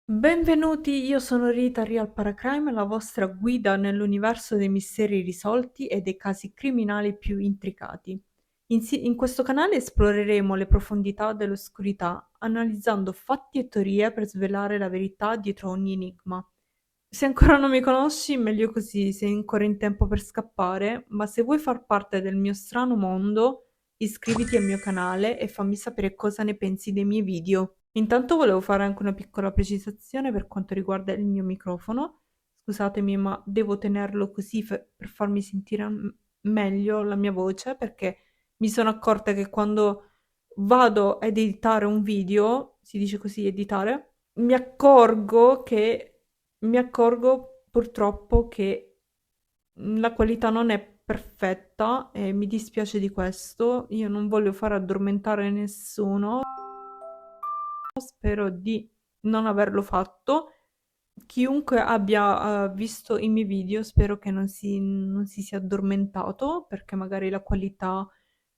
Benvenuti, io sono Rita Real Paracrime, la vostra guida nell'universo dei misteri risolti e dei casi criminali più intricati. In questo canale esploreremo le profondità dell'oscurità, analizzando fatti e teorie per svelare la verità dietro ogni enigma. Se ancora non mi conosci, meglio così, sei ancora in tempo per scappare, ma se vuoi far parte del mio strano mondo, iscriviti al mio canale e fammi sapere cosa ne pensi dei miei video. Intanto volevo fare anche una piccola precisazione per quanto riguarda il mio microfono. Scusatemi, ma devo tenerlo così per farmi sentire meglio la mia voce, perché mi sono accorta che quando vado ad editare un video, si dice così, editare, mi accorgo purtroppo che la qualità non è perfetta e mi dispiace di questo. Io non voglio far addormentare nessuno, spero di non averlo fatto. Chiunque abbia visto i miei video, spero che non si sia addormentato, perché magari la qualità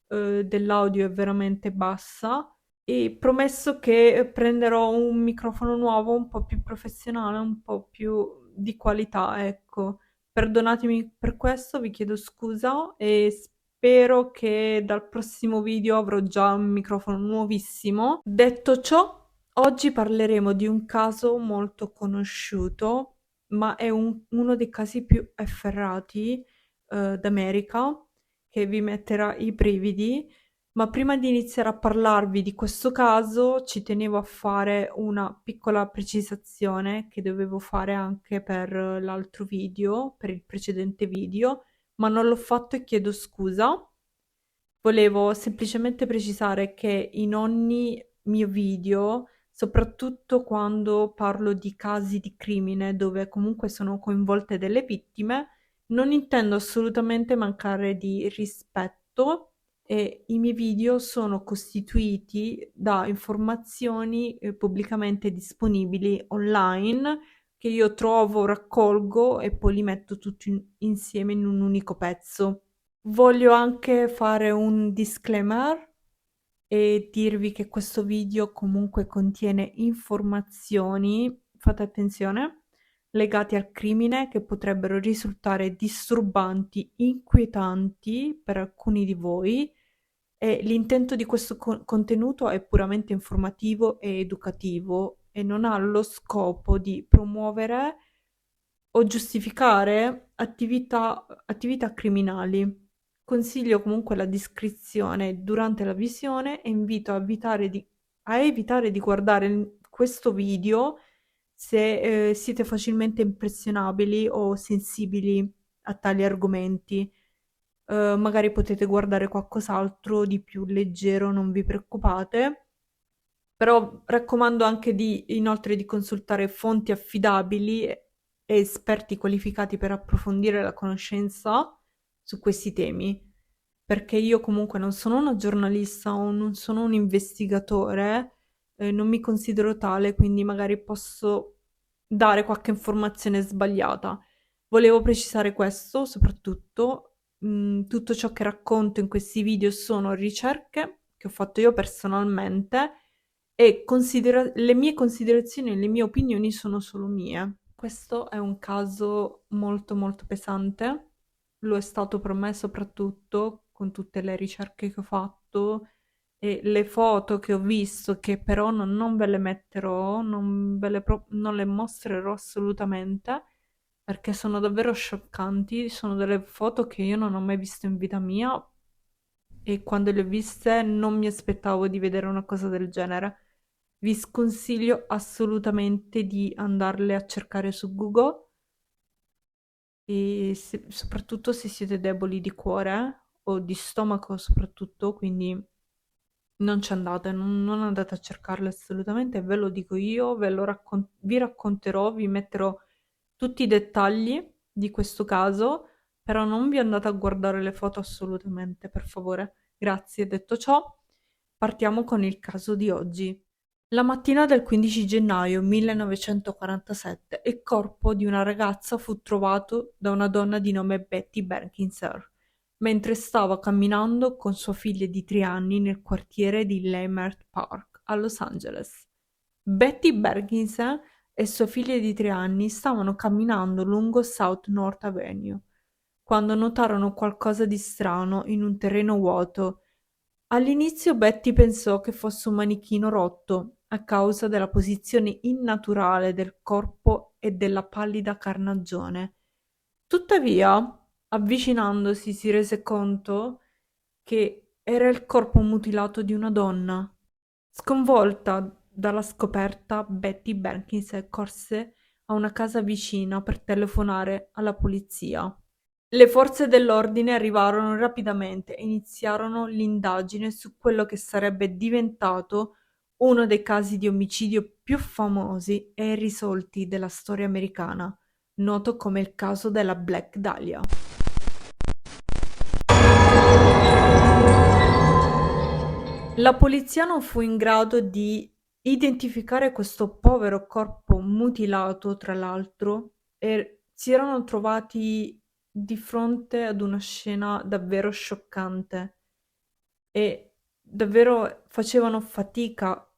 dell'audio è veramente bassa. E promesso che prenderò un microfono nuovo, un po' più professionale, un po' più di qualità, ecco. Perdonatemi per questo, vi chiedo scusa e spero che dal prossimo video avrò già un microfono nuovissimo. Detto ciò, oggi parleremo di un caso molto conosciuto, ma è uno dei casi più efferrati d'America, che vi metterà i brividi. Ma prima di iniziare a parlarvi di questo caso, ci tenevo a fare una piccola precisazione che dovevo fare anche per l'altro video, per il precedente video, ma non l'ho fatto e chiedo scusa. Volevo semplicemente precisare che in ogni mio video, soprattutto quando parlo di casi di crimine dove comunque sono coinvolte delle vittime, non intendo assolutamente mancare di rispetto e i miei video sono costituiti da informazioni pubblicamente disponibili online che io trovo, raccolgo e poi li metto tutti insieme in un unico pezzo. Voglio anche fare un disclaimer e dirvi che questo video comunque contiene informazioni, fate attenzione, legate al crimine che potrebbero risultare disturbanti, inquietanti per alcuni di voi e l'intento di questo contenuto è puramente informativo e educativo e non ha lo scopo di promuovere o giustificare attività criminali. Consiglio comunque la discrezione durante la visione e invito a evitare di guardare questo video se siete facilmente impressionabili o sensibili a tali argomenti. Magari potete guardare qualcos'altro di più leggero, non vi preoccupate. Però raccomando anche inoltre di consultare fonti affidabili e esperti qualificati per approfondire la conoscenza su questi temi, perché io comunque non sono una giornalista o non sono un investigatore, non mi considero tale, quindi magari posso dare qualche informazione sbagliata. Volevo precisare questo, soprattutto, tutto ciò che racconto in questi video sono ricerche che ho fatto io personalmente e le mie considerazioni e le mie opinioni sono solo mie. Questo è un caso molto molto pesante, lo è stato per me soprattutto con tutte le ricerche che ho fatto e le foto che ho visto, che però non ve le metterò, non le mostrerò assolutamente, perché sono davvero scioccanti, sono delle foto che io non ho mai visto in vita mia e quando le ho viste non mi aspettavo di vedere una cosa del genere. Vi sconsiglio assolutamente di andarle a cercare su Google e soprattutto se siete deboli di cuore o di stomaco soprattutto, quindi non ci andate, non andate a cercarle assolutamente, ve lo dico io, vi racconterò, vi metterò tutti i dettagli di questo caso, però non vi andate a guardare le foto assolutamente, per favore. Grazie. Detto ciò, partiamo con il caso di oggi. La mattina del 15 gennaio 1947 il corpo di una ragazza fu trovato da una donna di nome Betty Berkinser mentre stava camminando con sua figlia di 3 anni nel quartiere di Leimert Park a Los Angeles. Betty Berkinser e sua figlia di 3 anni stavano camminando lungo South North Avenue quando notarono qualcosa di strano in un terreno vuoto. All'inizio Betty pensò che fosse un manichino rotto a causa della posizione innaturale del corpo e della pallida carnagione. Tuttavia, avvicinandosi si rese conto che era il corpo mutilato di una donna. Sconvolta dalla scoperta, Betty Berkins corse a una casa vicina per telefonare alla polizia. Le forze dell'ordine arrivarono rapidamente e iniziarono l'indagine su quello che sarebbe diventato uno dei casi di omicidio più famosi e irrisolti della storia americana, noto come il caso della Black Dahlia. La polizia non fu in grado di identificare questo povero corpo mutilato, tra l'altro, e si erano trovati di fronte ad una scena davvero scioccante e davvero facevano fatica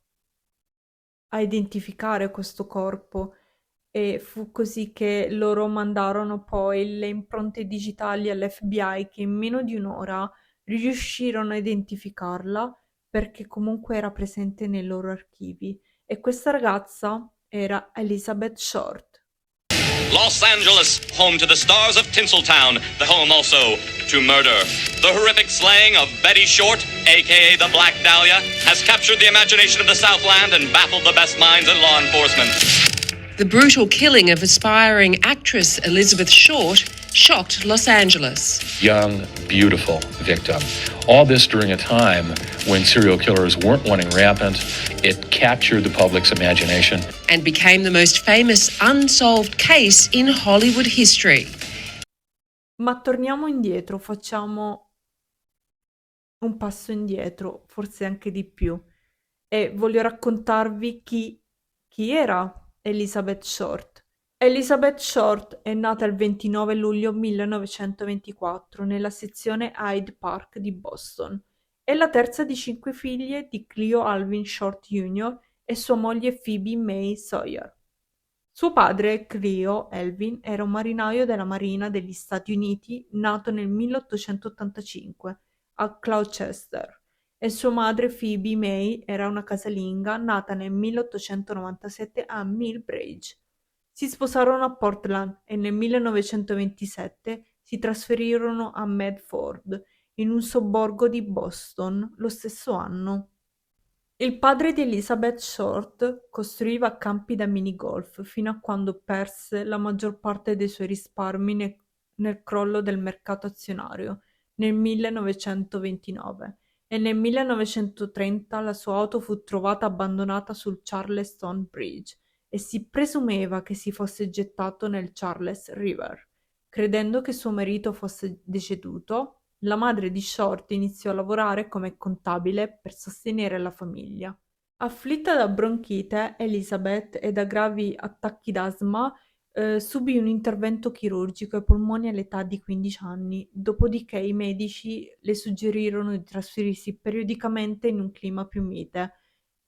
a identificare questo corpo e fu così che loro mandarono poi le impronte digitali all'FBI che in meno di un'ora riuscirono a identificarla perché comunque era presente nei loro archivi e questa ragazza era Elizabeth Short. Los Angeles, home to the stars of Tinseltown, the home also to murder. The horrific slaying of Betty Short, aka the Black Dahlia, has captured the imagination of the Southland and baffled the best minds in law enforcement. The brutal killing of aspiring actress Elizabeth Short shocked Los Angeles. Young, beautiful victim. All this during a time when serial killers weren't running rampant. It captured the public's imagination. And became the most famous unsolved case in Hollywood history. Ma torniamo indietro, facciamo un passo indietro, forse anche di più, e voglio raccontarvi chi era Elizabeth Short. Elizabeth Short è nata il 29 luglio 1924 nella sezione Hyde Park di Boston. È la terza di 5 figlie di Cleo Alvin Short Jr. e sua moglie Phoebe May Sawyer. Suo padre, Cleo Alvin, era un marinaio della Marina degli Stati Uniti nato nel 1885 a Gloucester e sua madre Phoebe May era una casalinga nata nel 1897 a Millbridge. Si sposarono a Portland e nel 1927 si trasferirono a Medford, in un sobborgo di Boston, lo stesso anno. Il padre di Elizabeth Short costruiva campi da minigolf fino a quando perse la maggior parte dei suoi risparmi nel crollo del mercato azionario nel 1929 e nel 1930 la sua auto fu trovata abbandonata sul Charleston Bridge e si presumeva che si fosse gettato nel Charles River. Credendo che suo marito fosse deceduto, la madre di Short iniziò a lavorare come contabile per sostenere la famiglia. Afflitta da bronchite, Elizabeth e da gravi attacchi d'asma, subì un intervento chirurgico ai polmoni all'età di 15 anni, dopodiché i medici le suggerirono di trasferirsi periodicamente in un clima più mite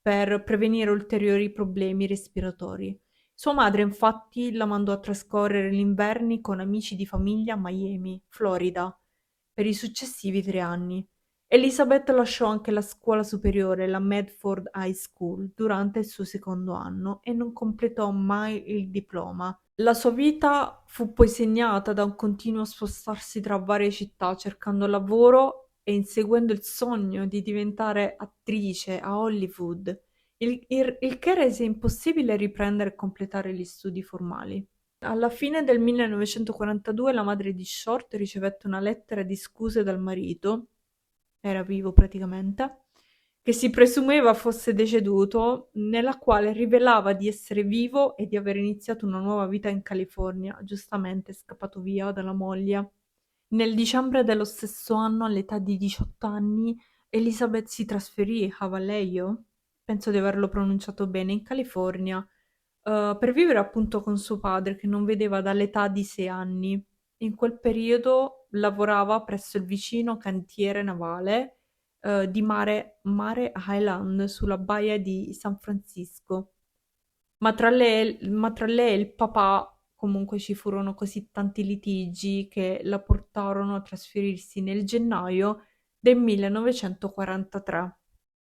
per prevenire ulteriori problemi respiratori. Sua madre infatti la mandò a trascorrere gli inverni con amici di famiglia a Miami, Florida, per i successivi 3 anni. Elizabeth lasciò anche la scuola superiore, la Medford High School, durante il suo secondo anno e non completò mai il diploma. La sua vita fu poi segnata da un continuo spostarsi tra varie città cercando lavoro e inseguendo il sogno di diventare attrice a Hollywood, il che rese impossibile riprendere e completare gli studi formali. Alla fine del 1942 la madre di Short ricevette una lettera di scuse dal marito, era vivo praticamente, che si presumeva fosse deceduto, nella quale rivelava di essere vivo e di aver iniziato una nuova vita in California, giustamente scappato via dalla moglie. Nel dicembre dello stesso anno, all'età di 18 anni, Elizabeth si trasferì a Vallejo, penso di averlo pronunciato bene, in California, per vivere appunto con suo padre che non vedeva dall'età di 6 anni. In quel periodo lavorava presso il vicino cantiere navale, di Mare Island sulla baia di San Francisco. Ma tra lei e il papà comunque ci furono così tanti litigi che la portarono a trasferirsi nel gennaio del 1943.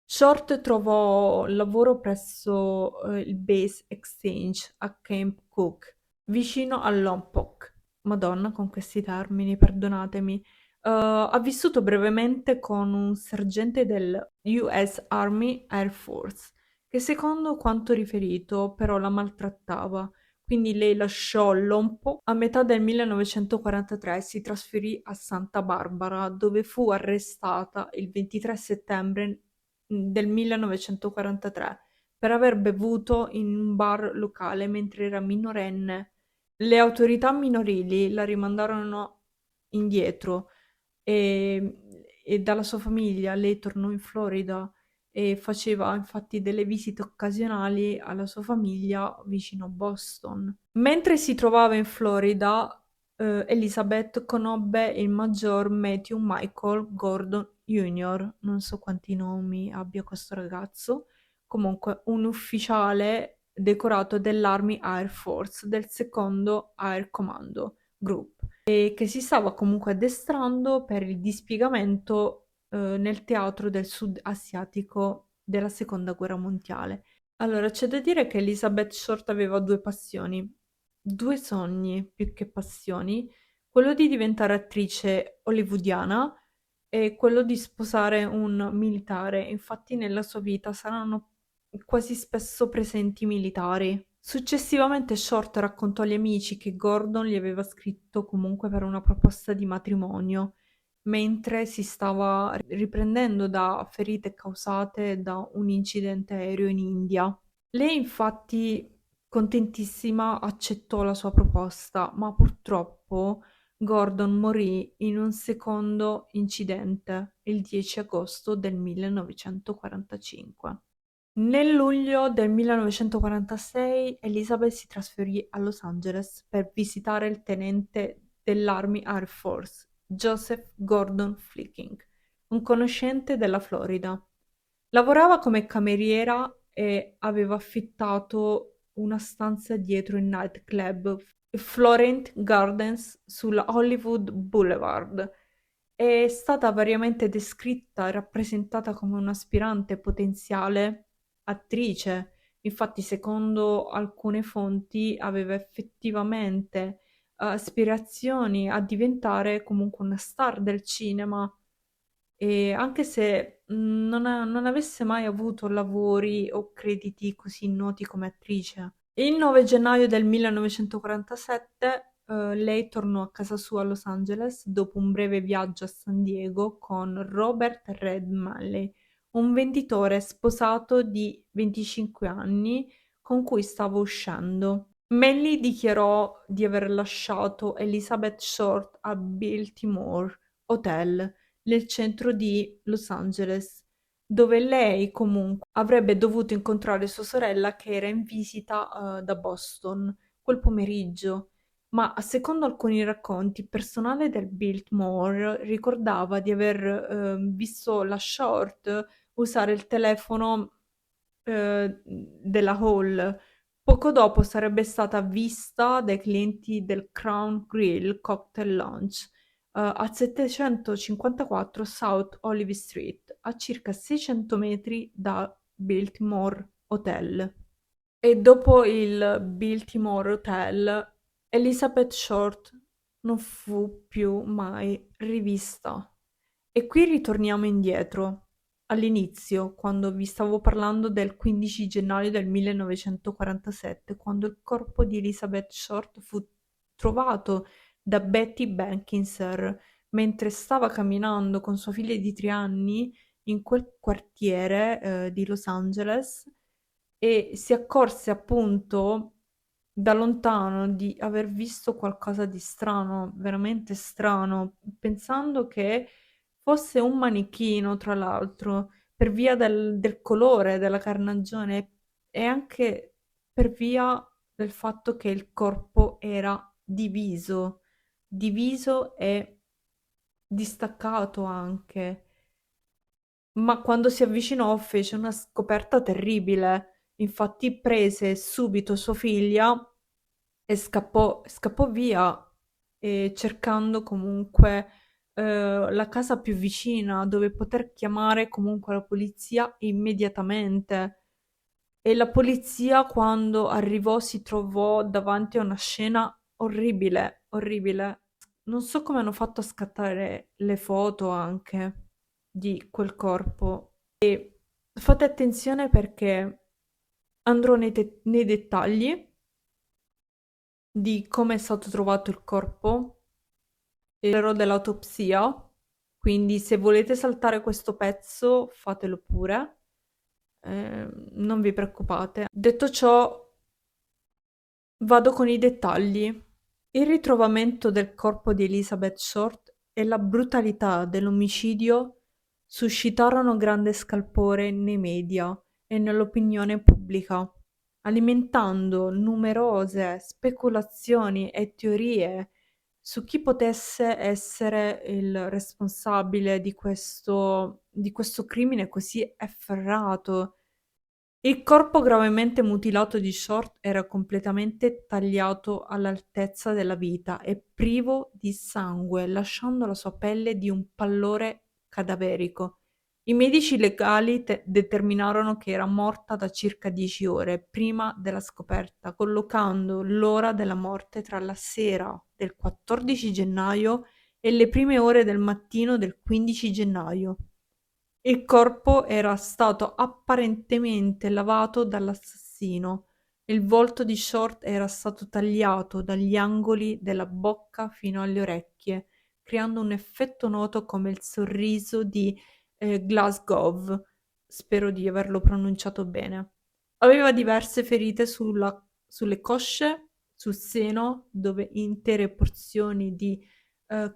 Short trovò lavoro presso il Base Exchange a Camp Cook, vicino a Lompoc. Madonna, con questi termini, perdonatemi. Ha vissuto brevemente con un sergente del US Army Air Force, che secondo quanto riferito però la maltrattava. Quindi lei lasciò Lompoc a metà del 1943 e si trasferì a Santa Barbara, dove fu arrestata il 23 settembre del 1943 per aver bevuto in un bar locale mentre era minorenne. Le autorità minorili la rimandarono indietro e, e dalla sua famiglia lei tornò in Florida e faceva infatti delle visite occasionali alla sua famiglia vicino a Boston. Mentre si trovava in Florida, Elizabeth conobbe il maggior Matthew Michael Gordon Jr., non so quanti nomi abbia questo ragazzo, comunque un ufficiale decorato dell'Army Air Force del secondo Air Commando Group e che si stava comunque addestrando per il dispiegamento nel teatro del sud asiatico della seconda guerra mondiale. Allora, c'è da dire che Elizabeth Short aveva due passioni, due sogni più che passioni, quello di diventare attrice hollywoodiana e quello di sposare un militare. Infatti nella sua vita saranno quasi spesso presenti militari. Successivamente Short raccontò agli amici che Gordon gli aveva scritto comunque per una proposta di matrimonio, mentre si stava riprendendo da ferite causate da un incidente aereo in India. Lei infatti, contentissima, accettò la sua proposta, ma purtroppo Gordon morì in un secondo incidente il 10 agosto del 1945. Nel luglio del 1946 Elizabeth si trasferì a Los Angeles per visitare il tenente dell'Army Air Force, Joseph Gordon Flicking, un conoscente della Florida. Lavorava come cameriera e aveva affittato una stanza dietro il nightclub Florent Gardens sulla Hollywood Boulevard. È stata variamente descritta e rappresentata come un'aspirante potenziale attrice. Infatti, secondo alcune fonti, aveva effettivamente aspirazioni a diventare comunque una star del cinema e anche se non avesse mai avuto lavori o crediti così noti come attrice. Il 9 gennaio del 1947 lei tornò a casa sua a Los Angeles dopo un breve viaggio a San Diego con Robert Red Malley, un venditore sposato di 25 anni con cui stava uscendo. Malley dichiarò di aver lasciato Elizabeth Short a Biltmore Hotel nel centro di Los Angeles, dove lei comunque avrebbe dovuto incontrare sua sorella che era in visita da Boston quel pomeriggio. Ma secondo alcuni racconti, il personale del Biltmore ricordava di aver visto la Short usare il telefono della Hall. Poco dopo sarebbe stata vista dai clienti del Crown Grill Cocktail Lounge a 754 South Olive Street, a circa 600 metri da Biltmore Hotel. E dopo il Biltmore Hotel, Elizabeth Short non fu più mai rivista. E qui ritorniamo indietro, all'inizio, quando vi stavo parlando del 15 gennaio del 1947, quando il corpo di Elizabeth Short fu trovato da Betty Benkinser mentre stava camminando con sua figlia di 3 anni in quel quartiere di Los Angeles e si accorse appunto da lontano di aver visto qualcosa di strano, veramente strano, pensando che fosse un manichino, tra l'altro, per via del colore della carnagione e anche per via del fatto che il corpo era diviso e distaccato anche. Ma quando si avvicinò fece una scoperta terribile. Infatti prese subito sua figlia e scappò via, cercando comunque la casa più vicina dove poter chiamare comunque la polizia immediatamente. E la polizia, quando arrivò, si trovò davanti a una scena orribile, orribile. Non so come hanno fatto a scattare le foto anche di quel corpo. E fate attenzione perché andrò nei dettagli di come è stato trovato il corpo e parlerò dell'autopsia. Quindi se volete saltare questo pezzo, fatelo pure. Non vi preoccupate. Detto ciò, vado con i dettagli. Il ritrovamento del corpo di Elizabeth Short e la brutalità dell'omicidio suscitarono grande scalpore nei media e nell'opinione pubblica, alimentando numerose speculazioni e teorie su chi potesse essere il responsabile di questo crimine così efferrato. Il corpo gravemente mutilato di Short era completamente tagliato all'altezza della vita e privo di sangue, lasciando la sua pelle di un pallore cadaverico. I medici legali determinarono che era morta da circa 10 ore prima della scoperta, collocando l'ora della morte tra la sera del 14 gennaio e le prime ore del mattino del 15 gennaio. Il corpo era stato apparentemente lavato dall'assassino. Il volto di Short era stato tagliato dagli angoli della bocca fino alle orecchie, creando un effetto noto come il sorriso di Glasgow. Spero di averlo pronunciato bene. Aveva diverse ferite sulle cosce, sul seno, dove intere porzioni di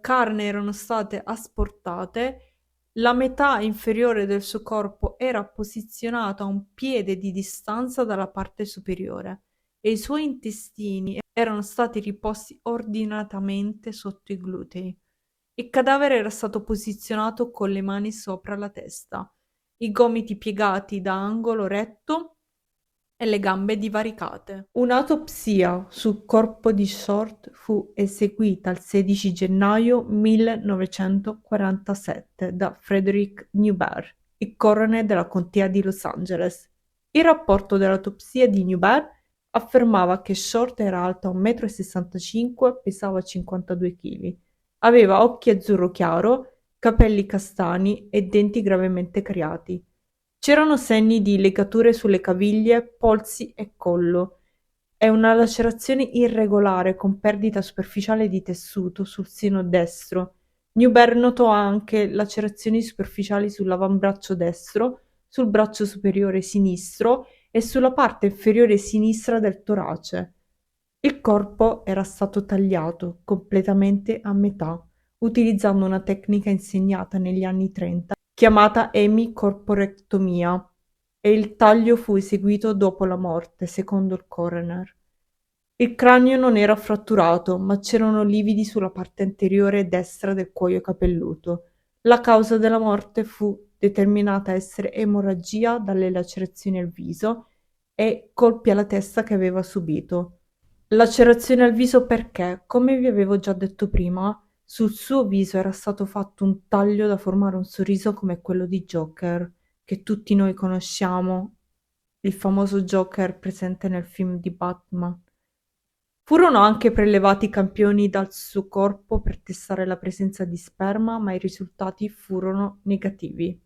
carne erano state asportate. La metà inferiore del suo corpo era posizionata a un piede di distanza dalla parte superiore e i suoi intestini erano stati riposti ordinatamente sotto i glutei. Il cadavere era stato posizionato con le mani sopra la testa, i gomiti piegati da angolo retto e le gambe divaricate. Un'autopsia sul corpo di Short fu eseguita il 16 gennaio 1947 da Frederick Newberg, il coroner della contea di Los Angeles. Il rapporto dell'autopsia di Newberg affermava che Short era alta 1,65 m, pesava 52 kg, aveva occhi azzurro chiaro, capelli castani e denti gravemente cariati. C'erano segni di legature sulle caviglie, polsi e collo, e una lacerazione irregolare con perdita superficiale di tessuto sul seno destro. Newberg notò anche lacerazioni superficiali sull'avambraccio destro, sul braccio superiore sinistro e sulla parte inferiore sinistra del torace. Il corpo era stato tagliato completamente a metà, utilizzando una tecnica insegnata negli anni 30 chiamata emicorporectomia, e il taglio fu eseguito dopo la morte, secondo il coroner. Il cranio non era fratturato, ma c'erano lividi sulla parte anteriore destra del cuoio capelluto. La causa della morte fu determinata a essere emorragia dalle lacerazioni al viso e colpi alla testa che aveva subito. Lacerazioni al viso perché, come vi avevo già detto prima, sul suo viso era stato fatto un taglio da formare un sorriso come quello di Joker, che tutti noi conosciamo, il famoso Joker presente nel film di Batman. Furono anche prelevati campioni dal suo corpo per testare la presenza di sperma, ma i risultati furono negativi.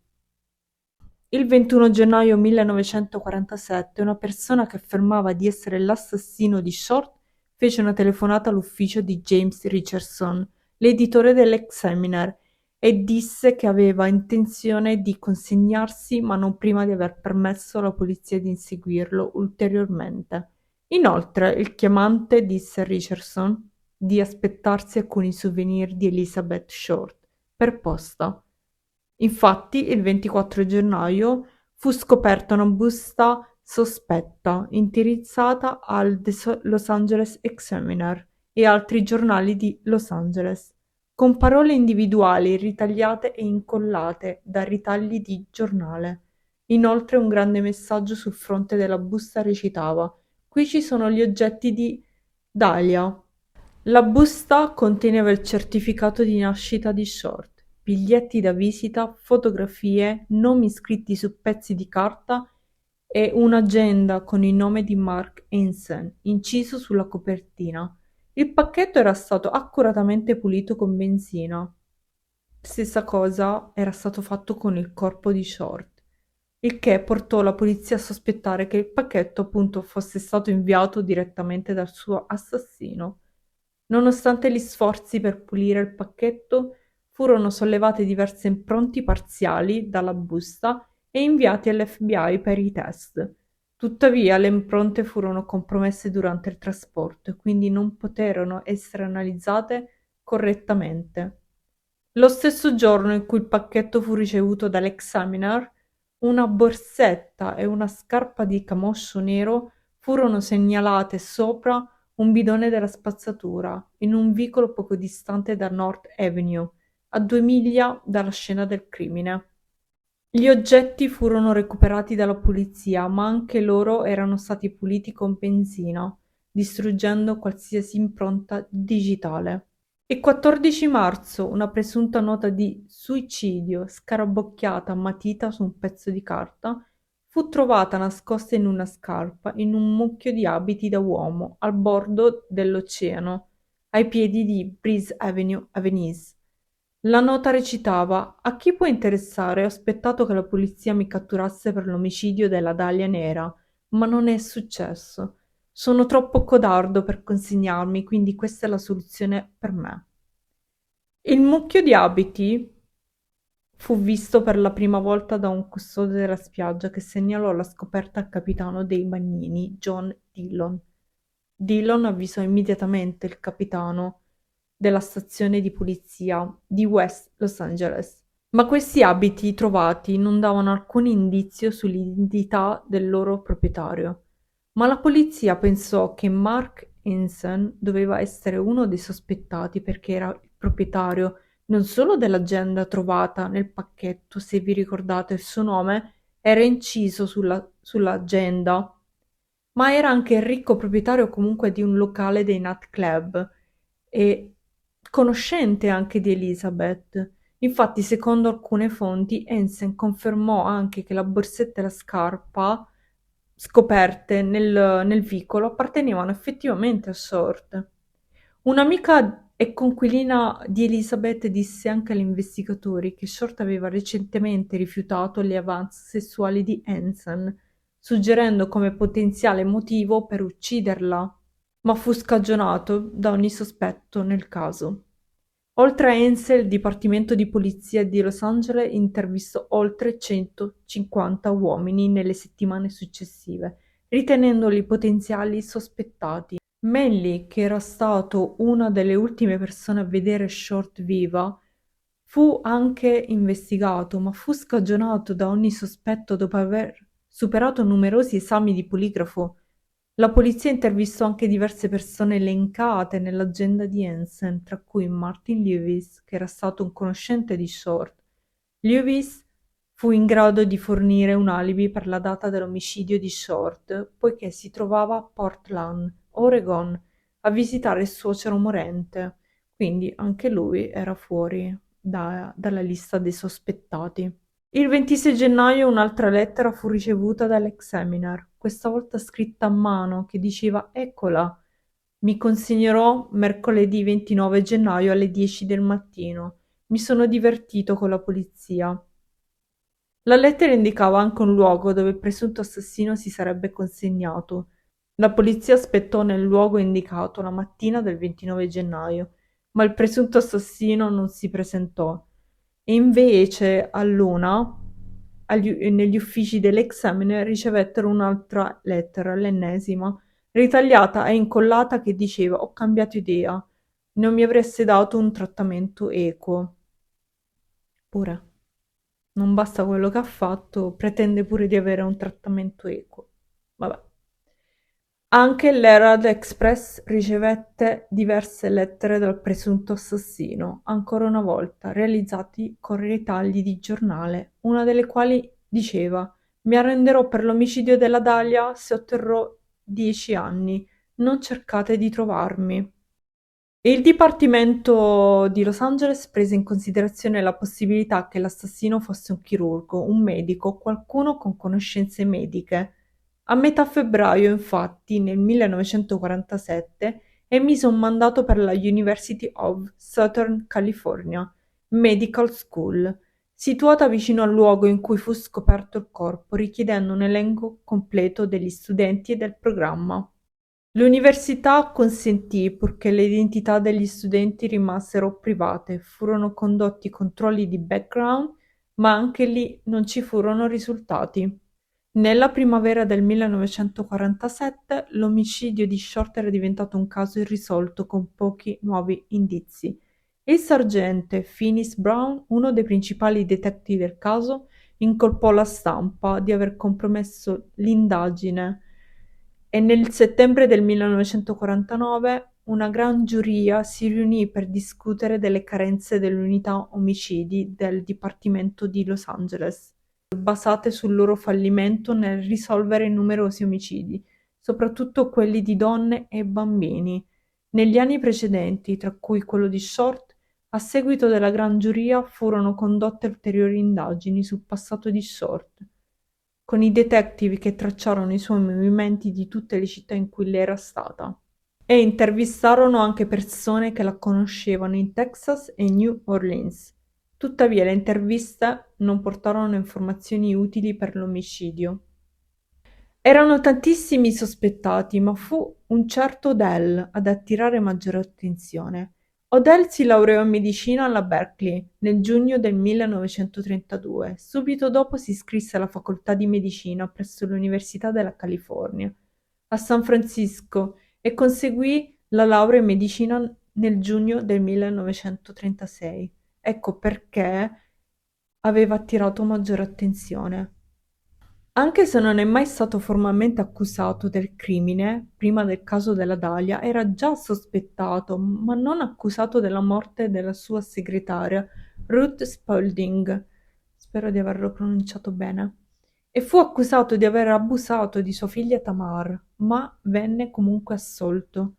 Il 21 gennaio 1947 una persona che affermava di essere l'assassino di Short fece una telefonata all'ufficio di James Richardson, l'editore dell'Examiner, e disse che aveva intenzione di consegnarsi ma non prima di aver permesso alla polizia di inseguirlo ulteriormente. Inoltre, il chiamante disse a Richardson di aspettarsi alcuni souvenir di Elizabeth Short per posta. Infatti, il 24 gennaio fu scoperta una busta sospetta indirizzata al Los Angeles Examiner e altri giornali di Los Angeles, con parole individuali ritagliate e incollate da ritagli di giornale. Inoltre un grande messaggio sul fronte della busta recitava: "Qui ci sono gli oggetti di Dahlia". La busta conteneva il certificato di nascita di Short, biglietti da visita, fotografie, nomi scritti su pezzi di carta e un'agenda con il nome di Mark Hansen inciso sulla copertina. Il pacchetto era stato accuratamente pulito con benzina. Stessa cosa era stato fatto con il corpo di Short, il che portò la polizia a sospettare che il pacchetto appunto fosse stato inviato direttamente dal suo assassino. Nonostante gli sforzi per pulire il pacchetto, furono sollevate diverse impronte parziali dalla busta e inviati all'FBI per i test. Tuttavia, le impronte furono compromesse durante il trasporto e quindi non poterono essere analizzate correttamente. Lo stesso giorno in cui il pacchetto fu ricevuto dall'Examiner, una borsetta e una scarpa di camoscio nero furono segnalate sopra un bidone della spazzatura, in un vicolo poco distante da North Avenue, a 2 miglia dalla scena del crimine. Gli oggetti furono recuperati dalla polizia, ma anche loro erano stati puliti con benzina, distruggendo qualsiasi impronta digitale. Il 14 marzo una presunta nota di suicidio scarabocchiata a matita su un pezzo di carta fu trovata nascosta in una scarpa in un mucchio di abiti da uomo al bordo dell'oceano, ai piedi di Breeze Avenue a Venice. La nota recitava: "A chi può interessare, ho aspettato che la polizia mi catturasse per l'omicidio della Dahlia Nera, ma non è successo. Sono troppo codardo per consegnarmi, quindi questa è la soluzione per me". Il mucchio di abiti fu visto per la prima volta da un custode della spiaggia che segnalò la scoperta al capitano dei bagnini, John Dillon. Dillon avvisò immediatamente il capitano della stazione di polizia di West Los Angeles, ma questi abiti trovati non davano alcun indizio sull'identità del loro proprietario. Ma la polizia pensò che Mark Hansen doveva essere uno dei sospettati perché era il proprietario non solo dell'agenda trovata nel pacchetto, se vi ricordate il suo nome era inciso sull'agenda, ma era anche il ricco proprietario comunque di un locale dei nightclub e conoscente anche di Elizabeth. Infatti, secondo alcune fonti, Hansen confermò anche che la borsetta e la scarpa scoperte nel vicolo appartenevano effettivamente a Short. Un'amica e conquilina di Elizabeth disse anche agli investigatori che Short aveva recentemente rifiutato le avance sessuali di Hansen, suggerendo come potenziale motivo per ucciderla, ma fu scagionato da ogni sospetto nel caso. Oltre a Ansel, il Dipartimento di Polizia di Los Angeles intervistò oltre 150 uomini nelle settimane successive, ritenendoli potenziali sospettati. Manley, che era stato una delle ultime persone a vedere Short viva, fu anche investigato, ma fu scagionato da ogni sospetto dopo aver superato numerosi esami di poligrafo. La polizia intervistò anche diverse persone elencate nell'agenda di Hansen, tra cui Martin Lewis, che era stato un conoscente di Short. Lewis fu in grado di fornire un alibi per la data dell'omicidio di Short, poiché si trovava a Portland, Oregon, a visitare il suocero morente, quindi anche lui era fuori dalla lista dei sospettati. Il 26 gennaio un'altra lettera fu ricevuta dall'Examiner, questa volta scritta a mano, che diceva: "Eccola, mi consegnerò mercoledì 29 gennaio alle 10 del mattino. Mi sono divertito con la polizia". La lettera indicava anche un luogo dove il presunto assassino si sarebbe consegnato. La polizia aspettò nel luogo indicato la mattina del 29 gennaio, ma il presunto assassino non si presentò. E invece all'una, negli uffici dell'Examiner ricevettero un'altra lettera, l'ennesima, ritagliata e incollata che diceva «Ho cambiato idea, non mi avreste dato un trattamento equo». Pure, non basta quello che ha fatto, pretende pure di avere un trattamento equo. Vabbè. Anche l'Herald Express ricevette diverse lettere dal presunto assassino, ancora una volta realizzati con ritagli di giornale, una delle quali diceva «Mi arrenderò per l'omicidio della Dahlia se otterrò 10 anni, non cercate di trovarmi». Il Dipartimento di Los Angeles prese in considerazione la possibilità che l'assassino fosse un chirurgo, un medico o qualcuno con conoscenze mediche. A metà febbraio, infatti, nel 1947, emise un mandato per la University of Southern California Medical School, situata vicino al luogo in cui fu scoperto il corpo, richiedendo un elenco completo degli studenti e del programma. L'università consentì, purché le identità degli studenti rimasero private. Furono condotti controlli di background, ma anche lì non ci furono risultati. Nella primavera del 1947 l'omicidio di Short era diventato un caso irrisolto con pochi nuovi indizi. Il sergente Finis Brown, uno dei principali detective del caso, incolpò la stampa di aver compromesso l'indagine e nel settembre del 1949 una gran giuria si riunì per discutere delle carenze dell'unità omicidi del Dipartimento di Los Angeles, basate sul loro fallimento nel risolvere numerosi omicidi, soprattutto quelli di donne e bambini. Negli anni precedenti, tra cui quello di Short, a seguito della gran giuria furono condotte ulteriori indagini sul passato di Short, con i detective che tracciarono i suoi movimenti di tutte le città in cui lei era stata. E intervistarono anche persone che la conoscevano in Texas e New Orleans. Tuttavia le interviste non portarono informazioni utili per l'omicidio. Erano tantissimi i sospettati, ma fu un certo Odell ad attirare maggiore attenzione. Odell si laureò in medicina alla Berkeley nel giugno del 1932. Subito dopo si iscrisse alla facoltà di medicina presso l'Università della California a San Francisco e conseguì la laurea in medicina nel giugno del 1936. Ecco perché aveva attirato maggiore attenzione. Anche se non è mai stato formalmente accusato del crimine, prima del caso della Dahlia, era già sospettato, ma non accusato della morte della sua segretaria, Ruth Spaulding, spero di averlo pronunciato bene, e fu accusato di aver abusato di sua figlia Tamar, ma venne comunque assolto.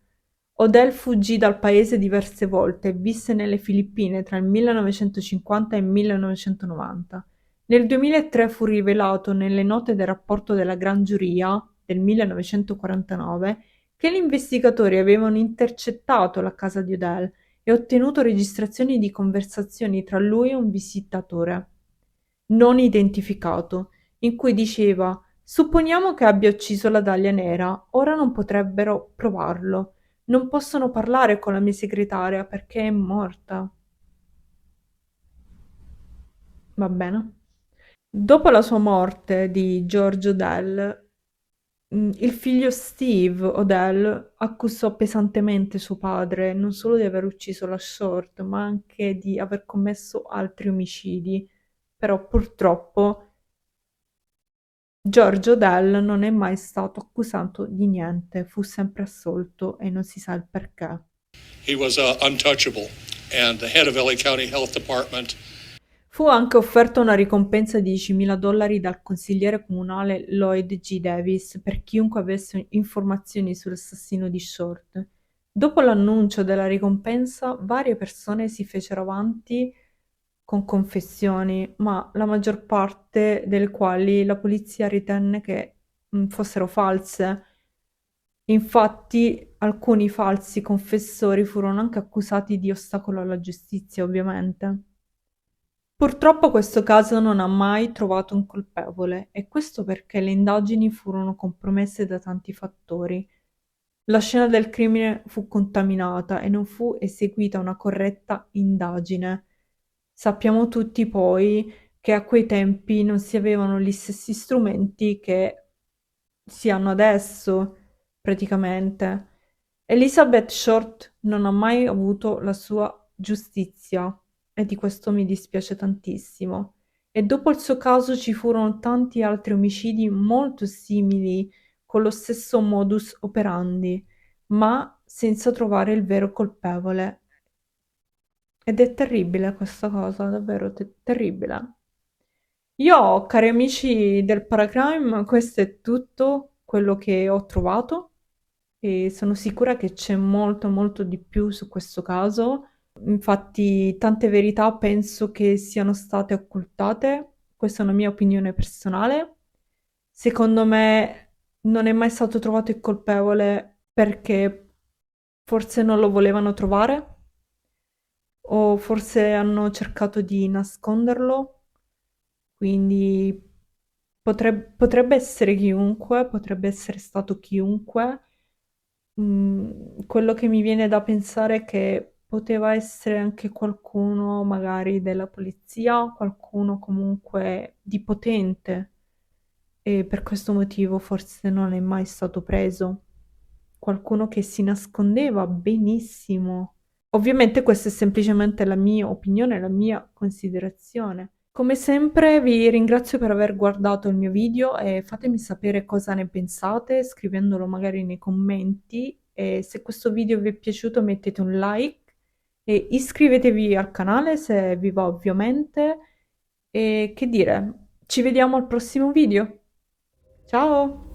Odell fuggì dal paese diverse volte e visse nelle Filippine tra il 1950 e il 1990. Nel 2003 fu rivelato nelle note del rapporto della Gran Giuria del 1949 che gli investigatori avevano intercettato la casa di Odell e ottenuto registrazioni di conversazioni tra lui e un visitatore non identificato, in cui diceva «Supponiamo che abbia ucciso la Dahlia Nera, ora non potrebbero provarlo. Non possono parlare con la mia segretaria perché è morta». Va bene? Dopo la sua morte di George Odell, il figlio Steve Odell accusò pesantemente suo padre non solo di aver ucciso la Short, ma anche di aver commesso altri omicidi. Però purtroppo George Odell non è mai stato accusato di niente, fu sempre assolto e non si sa il perché. He was untouchable, and the head of LA County Health Department. Fu anche offerta una ricompensa di $10.000 dal consigliere comunale Lloyd G. Davis per chiunque avesse informazioni sull'assassino di Short. Dopo l'annuncio della ricompensa, varie persone si fecero avanti con confessioni, ma la maggior parte delle quali la polizia ritenne che fossero false. Infatti, alcuni falsi confessori furono anche accusati di ostacolo alla giustizia, ovviamente. Purtroppo questo caso non ha mai trovato un colpevole, e questo perché le indagini furono compromesse da tanti fattori. La scena del crimine fu contaminata e non fu eseguita una corretta indagine. Sappiamo tutti poi che a quei tempi non si avevano gli stessi strumenti che si hanno adesso praticamente. Elizabeth Short non ha mai avuto la sua giustizia e di questo mi dispiace tantissimo. E dopo il suo caso ci furono tanti altri omicidi molto simili con lo stesso modus operandi, ma senza trovare il vero colpevole. Ed è terribile questa cosa, davvero terribile. Io, cari amici del Paracrime, questo è tutto quello che ho trovato e sono sicura che c'è molto molto di più su questo caso. Infatti, tante verità penso che siano state occultate. Questa è una mia opinione personale. Secondo me non è mai stato trovato il colpevole perché forse non lo volevano trovare o forse hanno cercato di nasconderlo, quindi potrebbe essere chiunque, potrebbe essere stato chiunque. Quello che mi viene da pensare è che poteva essere anche qualcuno magari della polizia, qualcuno comunque di potente e per questo motivo forse non è mai stato preso. Qualcuno che si nascondeva benissimo. Ovviamente questa è semplicemente la mia opinione, la mia considerazione. Come sempre vi ringrazio per aver guardato il mio video e fatemi sapere cosa ne pensate scrivendolo magari nei commenti e se questo video vi è piaciuto mettete un like e iscrivetevi al canale se vi va ovviamente e che dire, ci vediamo al prossimo video. Ciao!